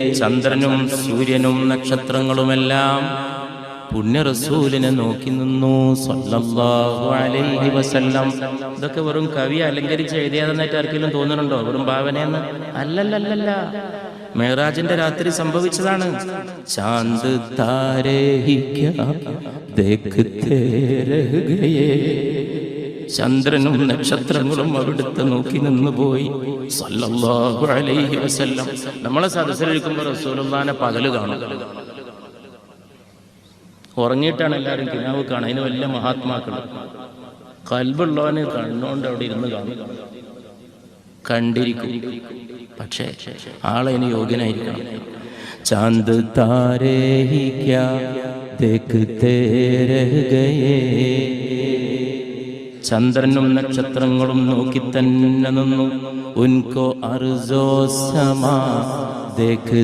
ചന്ദ്രനും സൂര്യനും നക്ഷത്രങ്ങളുമെല്ലാം പുണ്യ റസൂലിനെ നോക്കി നിന്നു സല്ലല്ലാഹു അലൈഹി വസല്ലം. ഇതൊക്കെ വെറും കവി അലങ്കരിച്ച് എഴുതിയതെന്നായിട്ട് ആർക്കെങ്കിലും തോന്നുന്നുണ്ടോ? വെറും ഭാവനയെന്ന്? അല്ലല്ലല്ല, മെഹ്റാജിന്റെ രാത്രി സംഭവിച്ചതാണ്. ചാന്ദ് താരേ ഹി ക്യാ ദേഖ്തേ രഹ് ഗയേ, ചന്ദ്രനും നക്ഷത്രങ്ങളും അവിടുത്തെ നോക്കി നിന്നുപോയി സല്ലല്ലാഹു അലൈഹി വസല്ലം. നമ്മളെ സദസ്സിലിരിക്കുമ്പോൾ റസൂലുള്ളാഹിനെ പകല് കാണും, ഉറങ്ങിയിട്ടാണ് എല്ലാവരും കിനാവ് കാണുക. അതിന് വലിയ മഹാത്മാക്കൾ. കൽബുള്ളവന് കണ്ണുകൊണ്ട് അവിടെ ഇരുന്ന് കാണും, കണ്ടിരിക്കും. പക്ഷേ ആളതിന് യോഗ്യനായിരിക്കണം. ചാന്ദ് താരേ ഹി ക്യാ ദേഖ്തേ രഹ് ഗയേ, ചന്ദ്രനും നക്ഷത്രങ്ങളും നോക്കി തന്നെ നിന്നു. ഉൻകോ അർസോ സമാ ദേഖ്